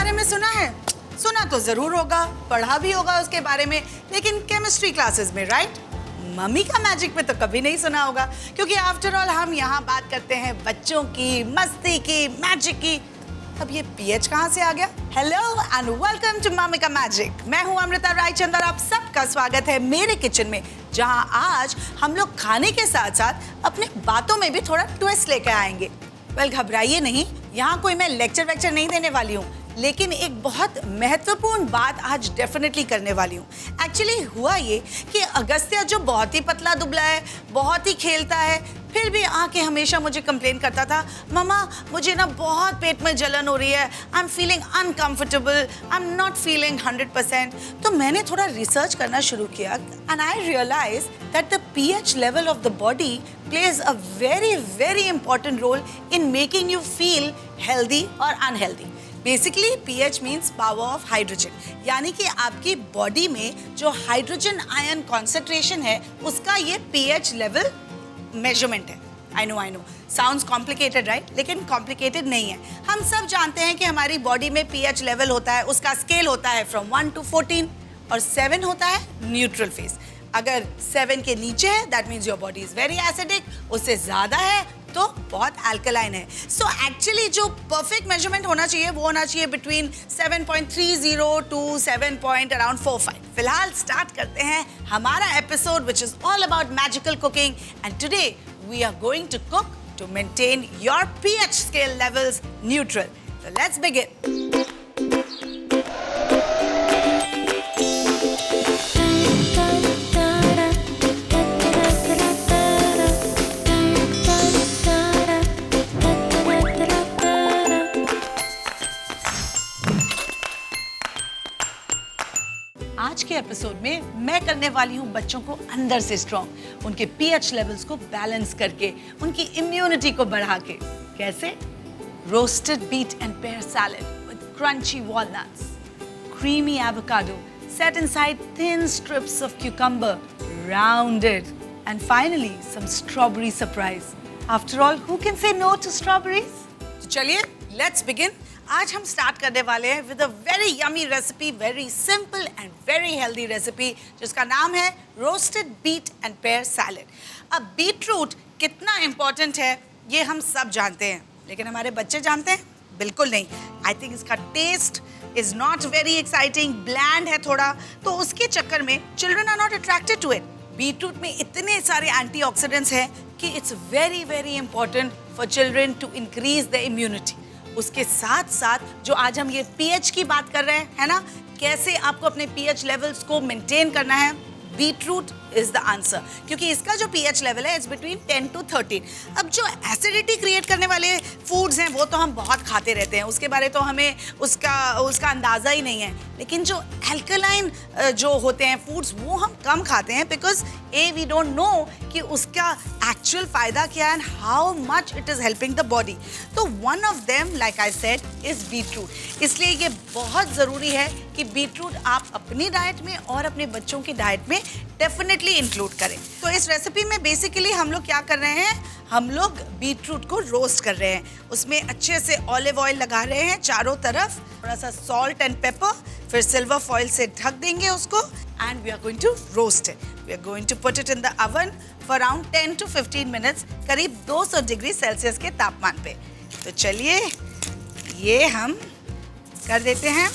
बारे में सुना है? सुना तो जरूर होगा, पढ़ा भी होगा उसके बारे में, लेकिन केमिस्ट्री क्लासेस में, राइट? मम्मी का मैजिक में तो कभी नहीं सुना होगा, क्योंकि आफ्टर ऑल हम यहाँ बात करते हैं बच्चों की, मस्ती की, मैजिक की। अब ये पीएच कहाँ से आ गया? Hello and welcome to mummy का मैजिक। मैं हूँ अमृता रायचंद और आप सबका स्वागत है मेरे किचन में, जहाँ आज हम लोग खाने के साथ साथ अपनी बातों में भी थोड़ा ट्विस्ट लेकर आएंगे। वेल, घबराइए नहीं, यहाँ कोई मैं लेक्चर वेक्चर नहीं देने वाली हूँ, लेकिन एक बहुत महत्वपूर्ण बात आज डेफिनेटली करने वाली हूँ। एक्चुअली हुआ ये कि अगस्त्य जो बहुत ही पतला दुबला है, बहुत ही खेलता है, फिर भी आके हमेशा मुझे कंप्लेन करता था, मम्मा मुझे ना बहुत पेट में जलन हो रही है, I am feeling uncomfortable, I am not feeling 100%। तो मैंने थोड़ा रिसर्च करना शुरू किया and I realise that the pH level of the body plays a very important role in making you feel healthy or unhealthy. Basically, pH means power of hydrogen. यानी कि आपकी body में जो हाइड्रोजन आयन कॉन्सेंट्रेशन है, उसका ये pH level measurement है। I know, sounds complicated, right? लेकिन complicated नहीं है। हम सब जानते हैं कि हमारी बॉडी में pH लेवल होता है, उसका स्केल होता है from 1 to 14 और 7 होता है न्यूट्रल फेज। अगर 7 के नीचे है that means your body is very acidic, उससे ज्यादा है तो बहुत अल्कलाइन है। सो एक्चुअली जो परफेक्ट मेजरमेंट होना चाहिए वो होना चाहिए बिटवीन 7.30 टू 7.45। फिलहाल स्टार्ट करते हैं हमारा episode which is all about magical cooking and today we are going to cook to maintain your pH scale levels neutral. So let's begin. आज के एपिसोड में मैं करने वाली हूँ बच्चों को अंदर से स्ट्रॉन्ग, उनके पीएच लेवल्स को बैलेंस करके, उनकी इम्यूनिटी को बढ़ा के। कैसे? Roasted beet and pear salad with crunchy walnuts, creamy avocado set inside thin strips of cucumber, rounded, and finally some strawberry surprise. After all, who can say no to strawberries? तो चलिए, let's begin. आज हम start करने वाले हैं with a very yummy recipe, very simple and very healthy recipe, जिसका नाम है roasted beet and pear salad. अब बीटरूट कितना इम्पोर्टेंट है ये हम सब जानते हैं, लेकिन हमारे बच्चे जानते हैं? बिल्कुल नहीं। आई थिंक इसका taste is not very exciting, bland है थोड़ा, तो उसके चक्कर में children are not attracted to it. Beetroot में इतने सारे एंटीऑक्सीडेंट्स हैं कि it's very important for children to increase the immunity. उसके साथ साथ जो आज हम ये पीएच की बात कर रहे हैं, है ना, कैसे आपको अपने पीएच लेवल्स को मेंटेन करना है, बीटरूट इज द आंसर, क्योंकि इसका जो पीएच लेवल है इट्स बिटवीन 10 to 13। अब जो एसिडिटी क्रिएट करने वाले फूड्स हैं वो तो हम बहुत खाते रहते हैं, उसके बारे तो हमें उसका अंदाज़ा ही नहीं है, लेकिन जो एल्कलाइन जो होते हैं फूड्स वो हम कम खाते हैं, बिकॉज वी डोंट नो कि उसका एक्चुअल फ़ायदा क्या है and how much it is helping the body. तो one of them like I said is beetroot. इसलिए ये बहुत ज़रूरी है कि बीटरूट आप अपनी डाइट में और अपने बच्चों की डाइट में डेफिनेटली इंक्लूड करें। तो इस रेसिपी में बेसिकली हम लोग क्या कर रहे हैं, हम लोग बीटरूट को रोस्ट कर रहे हैं, उसमें अच्छे से ऑलिव ऑयल लगा रहे हैं चारों तरफ, थोड़ा सा सॉल्ट एंड पेपर, फिर सिल्वर फॉइल से ढक देंगे उसको and we are going to roast it. We are going to put it in the oven for around 10 to 15 minutes, करीब 200 डिग्री सेल्सियस के तापमान पे। तो चलिए ये हम कर देते हैं।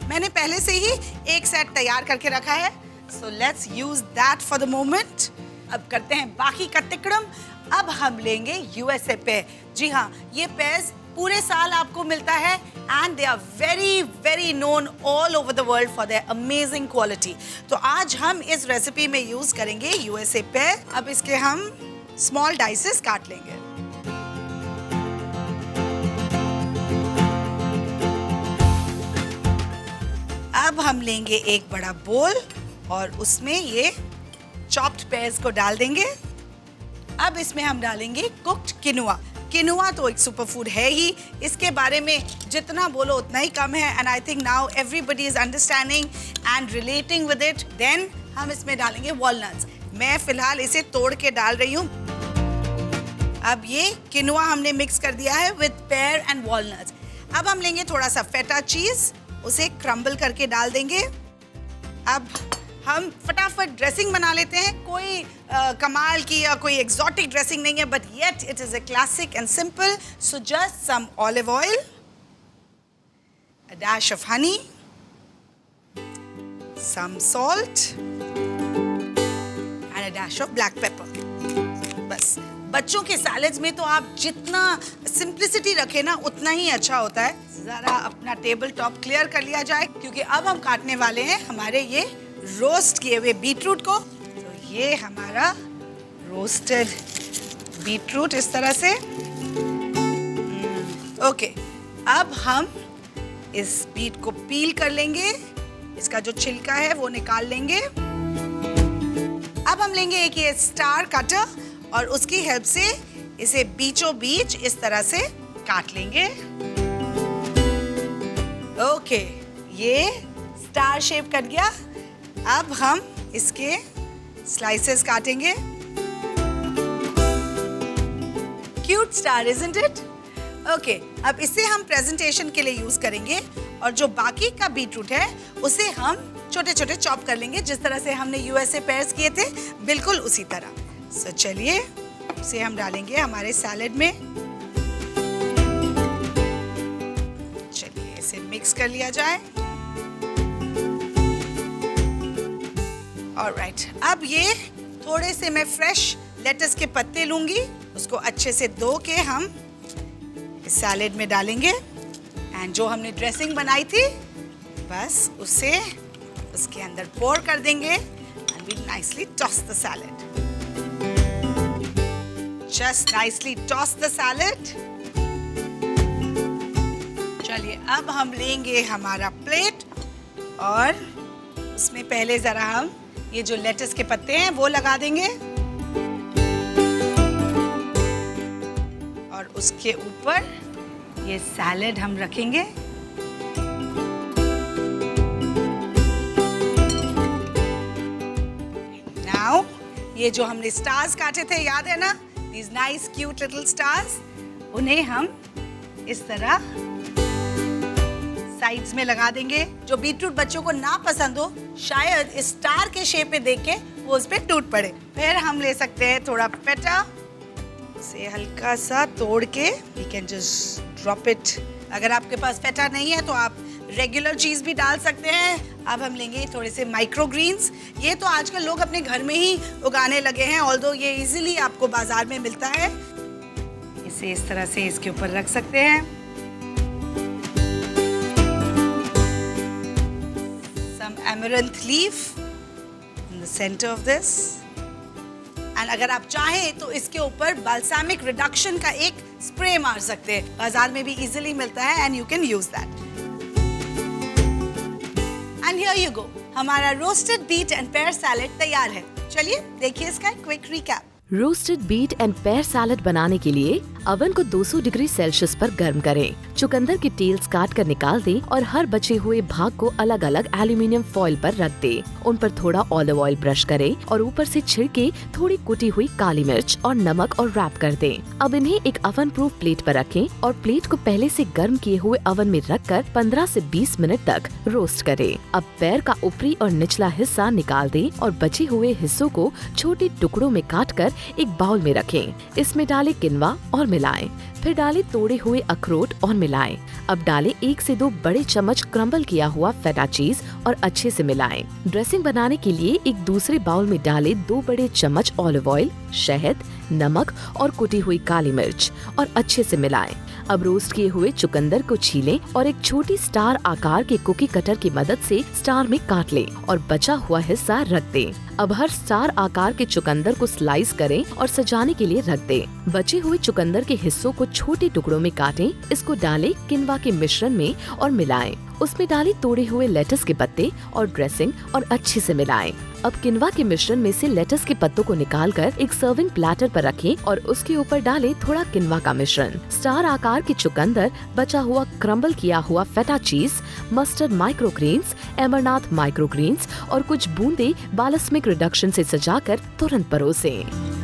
मैंने पहले से ही एक सेट तैयार करके रखा है, so let's use that for the moment. अब करते हैं बाकी का तिकड़म। अब हम लेंगे यूएसए पेयर। जी हाँ, ये पेयर्स पूरे साल आपको मिलता है and they are very known all over the world for their amazing quality. तो आज हम इस रेसिपी में यूज करेंगे यूएसए पेयर। अब इसके हम स्मॉल डाइसेस काट लेंगे। अब हम लेंगे एक बड़ा बोल और उसमें ये चॉप्ड पेयर्स को डाल देंगे। अब इसमें हम डालेंगे कुक्ड किनुआ। किनुआ तो एक सुपर फूड है ही, इसके बारे में जितना बोलो उतना ही कम है and I think now everybody is understanding and relating with it. Then हम इसमें डालेंगे वॉलनट्स। मैं फिलहाल इसे तोड़ के डाल रही हूँ। अब ये किनवा हमने मिक्स कर दिया है विद पेयर एंड वॉलनट्स। अब हम लेंगे थोड़ा सा फेटा चीज, उसे क्रम्बल करके डाल देंगे। अब हम फटाफट ड्रेसिंग बना लेते हैं। कोई कमाल की या कोई एक्सोटिक ड्रेसिंग नहीं है, but yet it is a classic and simple. So just some olive oil, a dash of honey, some salt and a dash of black pepper. बस बच्चों के सैलेड्स में तो आप जितना सिंप्लिसिटी रखें ना उतना ही अच्छा होता है। जरा अपना टेबल टॉप क्लियर कर लिया जाए, क्योंकि अब हम काटने वाले हैं हमारे ये रोस्ट किए हुए बीटरूट को। तो ये हमारा रोस्टेड बीटरूट इस तरह से। ओके, अब हम इस बीट को पील कर लेंगे, इसका जो छिलका है वो निकाल लेंगे। अब हम लेंगे एक ये स्टार कटर और उसकी हेल्प से इसे बीचों बीच इस तरह से काट लेंगे। ओके, ये स्टार शेप कट गया। अब हम इसके स्लाइसेस काटेंगे। Cute star, isn't it? Okay, अब इसे हम प्रेजेंटेशन के लिए यूज करेंगे और जो बाकी का बीटरूट है उसे हम छोटे छोटे चॉप कर लेंगे, जिस तरह से हमने यूएसए पेयर्स किए थे, बिल्कुल उसी तरह। सो चलिए इसे हम डालेंगे हमारे सैलेड में। चलिए इसे मिक्स कर लिया जाए। ऑलराइट, अब ये थोड़े से मैं फ्रेश लेटस के पत्ते लूंगी, उसको अच्छे से धो के हम इस सैलेड में डालेंगे। एंड जो हमने ड्रेसिंग बनाई थी बस उसे उसके अंदर पोर कर देंगे and we nicely toss the salad. Just nicely toss the salad. चलिए अब हम लेंगे हमारा प्लेट और उसमें पहले जरा हम ये जो लेटस के पत्ते हैं वो लगा देंगे और उसके ऊपर ये सैलेड हम रखेंगे। नाउ ये जो हमने स्टार्स काटे थे, याद है ना, these nice cute little stars, उन्हें हम इस तरह साइड्स में लगा देंगे। जो बीटरूट बच्चों को ना पसंद हो, शायद इस स्टार के शेप में देख के वो उस पे टूट पड़े। फिर हम ले सकते हैं थोड़ा फेटा, से हल्का सा तोड़ के we can just drop it। अगर आपके पास फेटा नहीं है तो आप रेगुलर चीज भी डाल सकते हैं। अब हम लेंगे थोड़े से माइक्रो ग्रीन्स। ये तो आजकल लोग अपने घर में ही उगाने लगे हैं, ऑल्दो ये इजीली आपको बाजार में मिलता है। इसे इस तरह से इसके ऊपर रख सकते हैं। Some amaranth leaf in the center of this। And अगर आप चाहें तो इसके ऊपर बाल्सामिक रिडक्शन का एक स्प्रे मार सकते हैं, बाजार में भी इजीली मिलता है and you can use that. And here you go, हमारा roasted beet and pear salad तैयार है। चलिए देखिए इसका quick recap. Roasted beet and pear salad बनाने के लिए अवन को 200 डिग्री सेल्सियस पर गर्म करें। चुकंदर की टेल्स काट कर निकाल दें और हर बचे हुए भाग को अलग अलग एल्यूमिनियम फॉइल पर रख दें। उन पर थोड़ा ऑलिव ऑयल ब्रश करें और ऊपर से छिड़के थोड़ी कुटी हुई काली मिर्च और नमक और रैप कर दें। अब इन्हें एक ओवन प्रूफ प्लेट पर रखें और प्लेट को पहले से गर्म किए हुए ओवन में रखकर 15 से 20 मिनट तक रोस्ट करें। अब पैर का ऊपरी और निचला हिस्सा निकाल दें और बचे हुए हिस्सों को छोटे टुकड़ों में काटकर एक बाउल में रखें। इसमें डालें किनवा और मिलाएं। फिर डालें तोड़े हुए अखरोट और मिलाएं। अब डालें 1 से 2 बड़े चम्मच क्रम्बल किया हुआ फेटा चीज और अच्छे से मिलाएं। ड्रेसिंग बनाने के लिए एक दूसरे बाउल में डालें 2 बड़े चम्मच ऑलिव ऑयल, शहद, नमक और कुटी हुई काली मिर्च और अच्छे से मिलाएं। अब रोस्ट किए हुए चुकंदर को छीलें और एक छोटी स्टार आकार के कुकी कटर की मदद से स्टार में काट लें और बचा हुआ हिस्सा रख दें। अब हर स्टार आकार के चुकंदर को स्लाइस करें और सजाने के लिए रख दें। बचे हुए चुकंदर के हिस्सों को छोटे टुकड़ों में काटें। इसको डालें किनवा के मिश्रण में और मिलाएं। उसमें डालें तोड़े हुए लेटस के पत्ते और ड्रेसिंग और अच्छे से मिलाएं। अब किनवा के मिश्रण में से लेटस के पत्तों को निकालकर एक सर्विंग प्लेटर पर रखें और उसके ऊपर डालें थोड़ा किनवा का मिश्रण, स्टार आकार के चुकंदर, बचा हुआ क्रम्बल किया हुआ फेटा चीज, मस्टर्ड माइक्रोग्रीन्स, अमरनाथ माइक्रोग्रीन्स और कुछ बूंदे बाल्सामिक रिडक्शन से सजाकर तुरंत परोसें।